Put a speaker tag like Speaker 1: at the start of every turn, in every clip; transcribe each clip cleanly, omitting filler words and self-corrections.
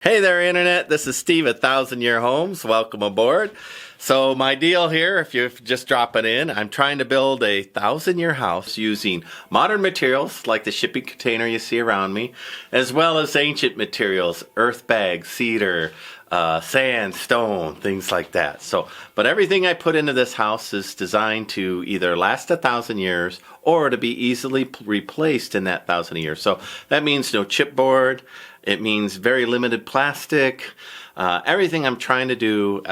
Speaker 1: Hey there, Internet. This is Steve at 1000 Year Homes. Welcome aboard. So my deal here, if you're just dropping in, I'm trying to build a 1000-year house using modern materials like the shipping container you see around me, as well as ancient materials, earth bags, cedar, sand, stone, things like that. But everything I put into this house is designed to either last 1,000 years or to be easily replaced in that 1,000 years. So that means no chipboard. It means very limited plastic. Everything I'm trying to do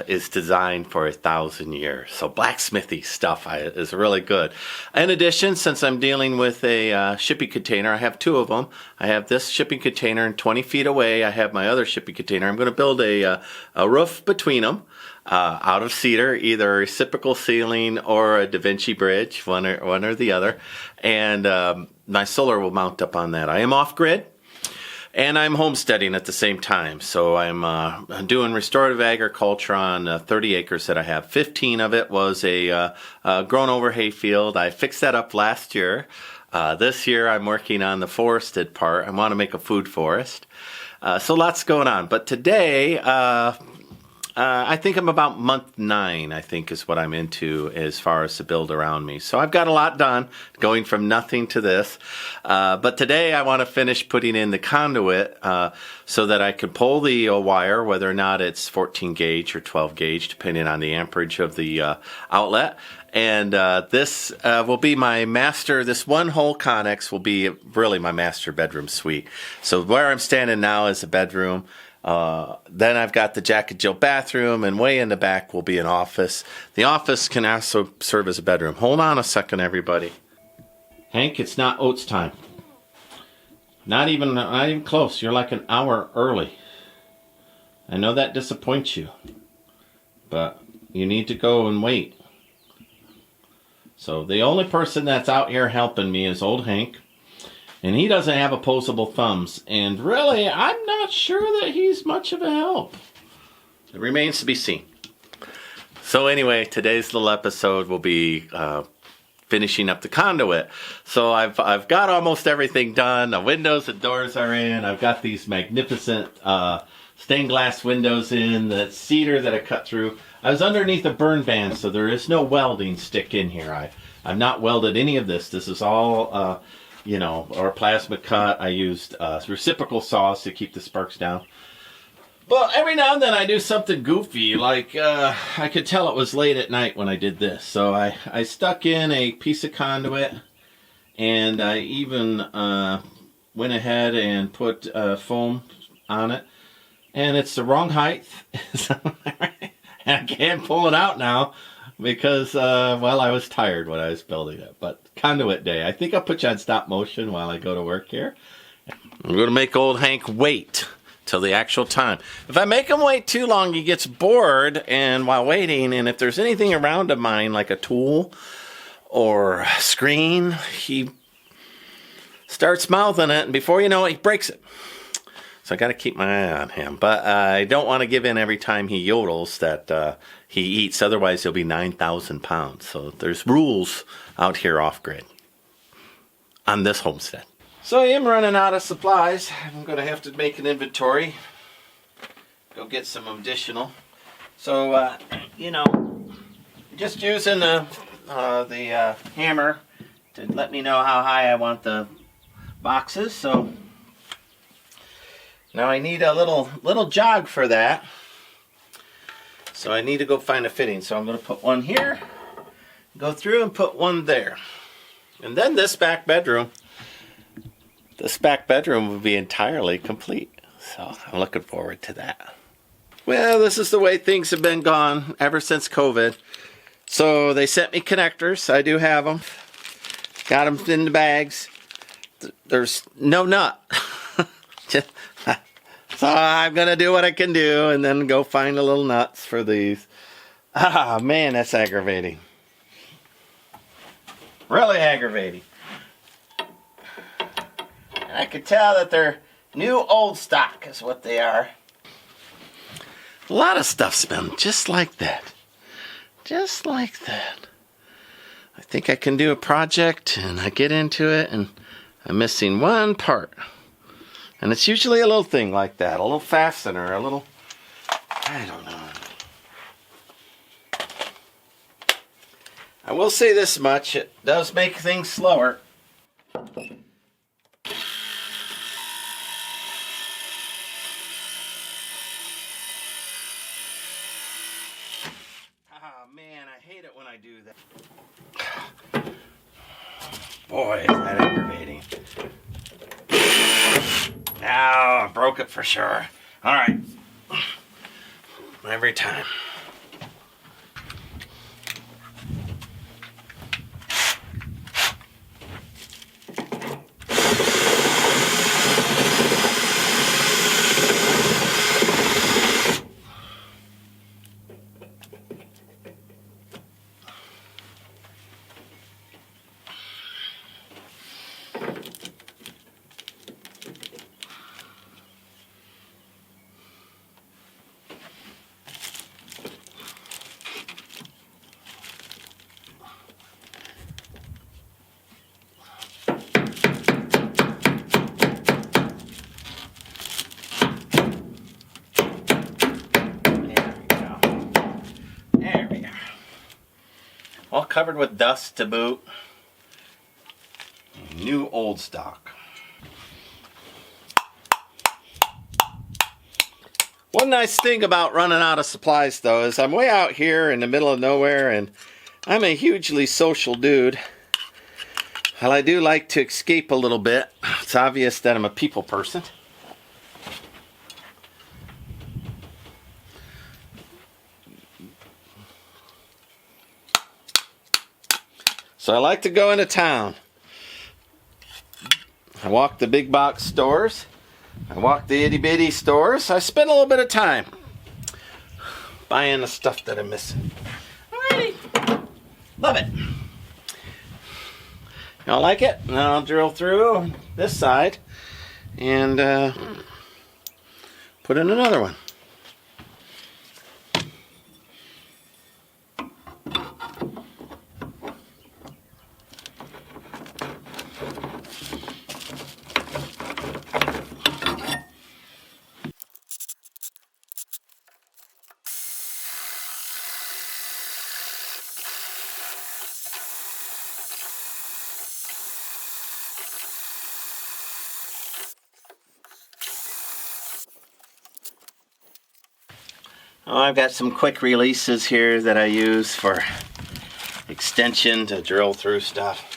Speaker 1: is designed for 1,000 years. So blacksmithy stuff is really good. In addition, since I'm dealing with a shipping container, I have two of them. I have this shipping container, and 20 feet away I have my other shipping container. I'm going to build a roof between them out of cedar, either a reciprocal ceiling or a Da Vinci bridge, one or the other. And my solar will mount up on that. I am off-grid. And I'm homesteading at the same time. So I'm doing restorative agriculture on 30 acres that I have. 15 of it was a grown over hayfield. I fixed that up last year. This year I'm working on the forested part. I want to make a food forest. So lots going on. But today, I think I'm about month 9, I think is what I'm into as far as the build around me. So I've got a lot done, going from nothing to this. But today I want to finish putting in the conduit so that I can pull the wire, whether or not it's 14 gauge or 12 gauge, depending on the amperage of the outlet. And this will be my master, this one hole connex will be really my master bedroom suite. So where I'm standing now is a bedroom. Then I've got the Jack and Jill bathroom, and way in the back will be an office. The office can also serve as a bedroom. Hold on a second, everybody. Hank, it's not oats time. Not even close. You're like an hour early. I know that disappoints you, but you need to go and wait. So the only person that's out here helping me is old Hank. And he doesn't have opposable thumbs. And really, I'm not sure that he's much of a help. It remains to be seen. So anyway, today's little episode will be finishing up the conduit. So I've got almost everything done. The windows and doors are in. I've got these magnificent stained glass windows in. The cedar that I cut through. I was underneath a burn ban, so there is no welding stick in here. I've not welded any of this. This is all... or plasma cut. I used reciprocal saws to keep the sparks down. But every now and then I do something goofy, like I could tell it was late at night when I did this. So I stuck in a piece of conduit, and I even went ahead and put foam on it. And it's the wrong height. I can't pull it out now. Because, I was tired when I was building it. But conduit day. I think I'll put you on stop motion while I go to work here. I'm going to make old Hank wait till the actual time. If I make him wait too long, he gets bored and while waiting. And if there's anything around of mine, like a tool or a screen, he starts mouthing it. And before you know it, he breaks it. So I got to keep my eye on him. But I don't want to give in every time he yodels that he eats. Otherwise, he'll be 9,000 pounds. So there's rules out here off-grid on this homestead. So I am running out of supplies. I'm going to have to make an inventory. Go get some additional. So, just using the hammer to let me know how high I want the boxes. So... now I need a little jog for that. So I need to go find a fitting. So I'm going to put one here, go through and put one there. And then this back bedroom will be entirely complete. So I'm looking forward to that. Well, this is the way things have been gone ever since COVID. So they sent me connectors. I do have them. Got them in the bags. There's no nut. So I'm going to do what I can do and then go find the little nuts for these. Ah, man, that's aggravating. Really aggravating. And I can tell that they're new old stock is what they are. A lot of stuff's been just like that. Just like that. I think I can do a project and I get into it and I'm missing one part. And it's usually a little thing like that, a little fastener, a little, I don't know. I will say this much, it does make things slower. Ah, man, I hate it when I do that. Boy, is that aggravating. Now, I broke it for sure. All right. Every time. All covered with dust to boot. New old stock. One nice thing about running out of supplies though is I'm way out here in the middle of nowhere and I'm a hugely social dude. Well, I do like to escape a little bit. It's obvious that I'm a people person. So I like to go into town. I walk the big box stores. I walk the itty bitty stores. I spend a little bit of time buying the stuff that I'm missing. Alrighty. Love it. Y'all like it? Now I'll drill through this side and put in another one. Oh, I've got some quick releases here that I use for extension to drill through stuff.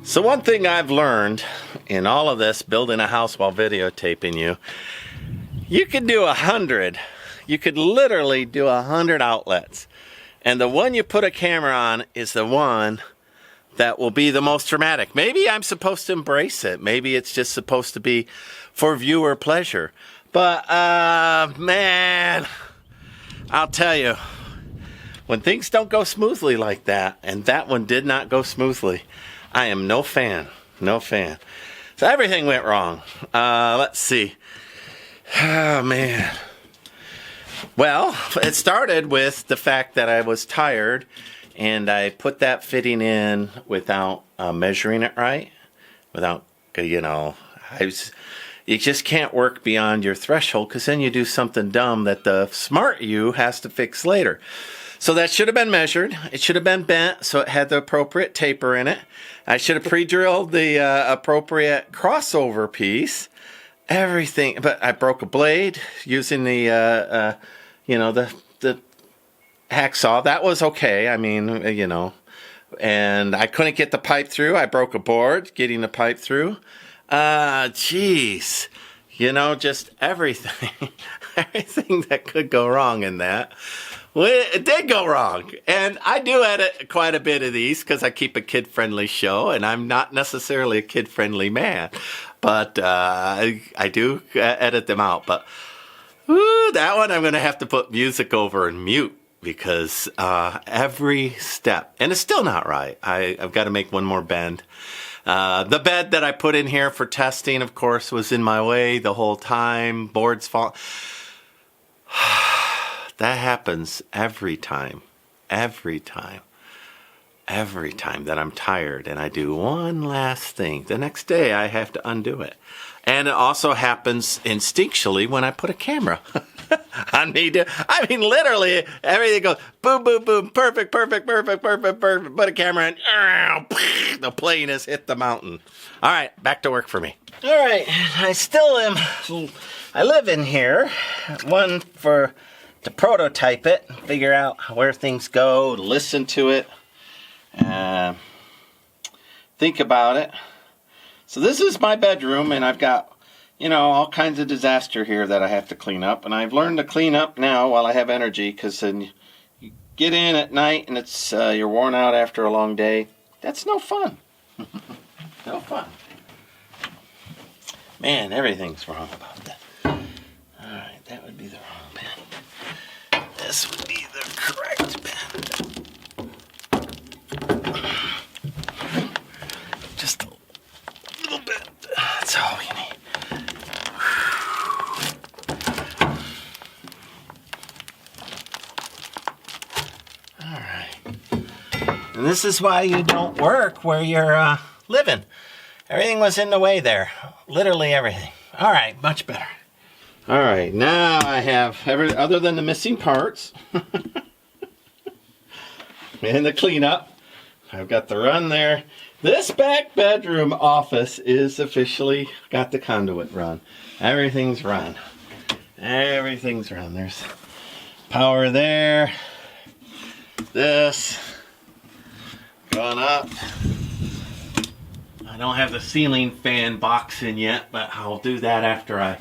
Speaker 1: So one thing I've learned in all of this, building a house while videotaping you can do 100. You could literally do 100 outlets. And the one you put a camera on is the one that will be the most dramatic. Maybe I'm supposed to embrace it. Maybe it's just supposed to be for viewer pleasure. But, man, I'll tell you, when things don't go smoothly like that, and that one did not go smoothly, I am no fan. No fan. So everything went wrong. Let's see. Oh, man. Well, it started with the fact that I was tired, and I put that fitting in without measuring it right. Without, you just can't work beyond your threshold, because then you do something dumb that the smart you has to fix later. So that should have been measured. It should have been bent so it had the appropriate taper in it. I should have pre-drilled the appropriate crossover piece. Everything, but I broke a blade using the hacksaw. That was okay. I mean, and I couldn't get the pipe through. I broke a board getting the pipe through. Jeez, just everything, everything that could go wrong in that. Well, it did go wrong, and I do edit quite a bit of these because I keep a kid-friendly show, and I'm not necessarily a kid-friendly man, but I do edit them out. But that one I'm going to have to put music over and mute because every step, and it's still not right. I've got to make one more bend. The bed that I put in here for testing, of course, was in my way the whole time. Boards fall. That happens every time that I'm tired and I do one last thing. The next day I have to undo it. And it also happens instinctually when I put a camera on me. Literally everything goes boom, boom, boom, perfect. Put a camera in, the plane has hit the mountain. All right, back to work for me. All right, I live in here. To prototype it, figure out where things go, listen to it, think about it. So this is my bedroom, and I've got, all kinds of disaster here that I have to clean up. And I've learned to clean up now while I have energy, because then you get in at night and it's you're worn out after a long day. That's no fun. No fun. Man, everything's wrong about that. All right, that would be the wrong pen. This would be the correct pen. Just a little bit. That's all we need. All right. And this is why you don't work where you're living. Everything was in the way there. Literally everything. All right, much better. All right, now I have other than the missing parts and the cleanup. I've got the run there. This back bedroom office is officially got the conduit run. Everything's run. Everything's run. There's power there. This going up. I don't have the ceiling fan box in yet, but I'll do that after I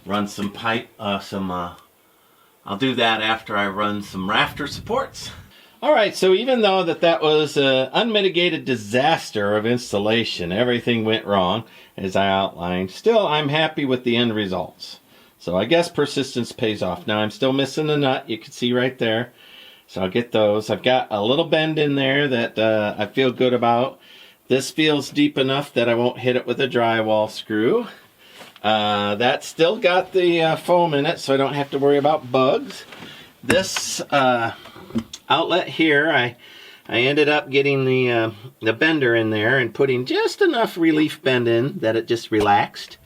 Speaker 1: run some pipe, I'll do that after I run some rafter supports. Alright, so even though that was an unmitigated disaster of installation, everything went wrong, as I outlined, still I'm happy with the end results. So I guess persistence pays off. Now I'm still missing the nut, you can see right there. So I'll get those. I've got a little bend in there that I feel good about. This feels deep enough that I won't hit it with a drywall screw. That's still got the foam in it, so I don't have to worry about bugs. This outlet here, I ended up getting the bender in there and putting just enough relief bend in that it just relaxed.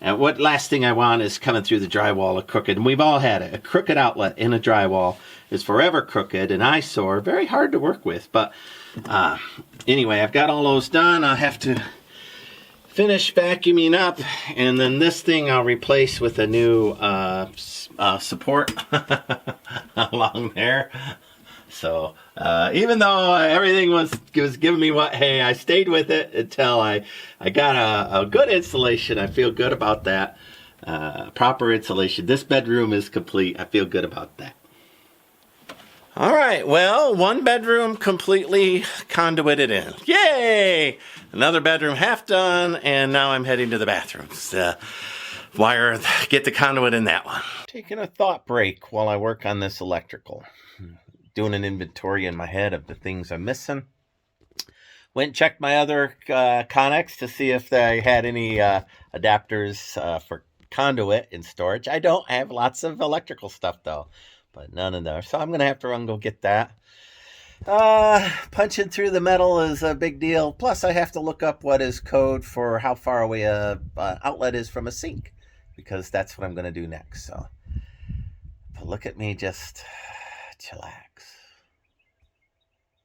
Speaker 1: And what last thing I want is coming through the drywall a crooked, and we've all had it. A crooked outlet in a drywall is forever crooked, an eyesore, very hard to work with. But anyway, I've got all those done. I'll have to finish vacuuming up, and then this thing I'll replace with a new support along there. So even though everything was giving me what, hey, I stayed with it until I got a good installation. I feel good about that. Proper insulation. This bedroom is complete. I feel good about that. All right, well, one bedroom completely conduited in. Yay! Another bedroom half done, and now I'm heading to the bathrooms. Get the conduit in that one. Taking a thought break while I work on this electrical. Doing an inventory in my head of the things I'm missing. Went and checked my other Connex to see if they had any adapters for conduit in storage. I don't. I have lots of electrical stuff, though, but none in there. So I'm going to have to run and go get that. Punching through the metal is a big deal. Plus, I have to look up what is code for how far away a outlet is from a sink, because that's what I'm going to do next. So look at me just chillax.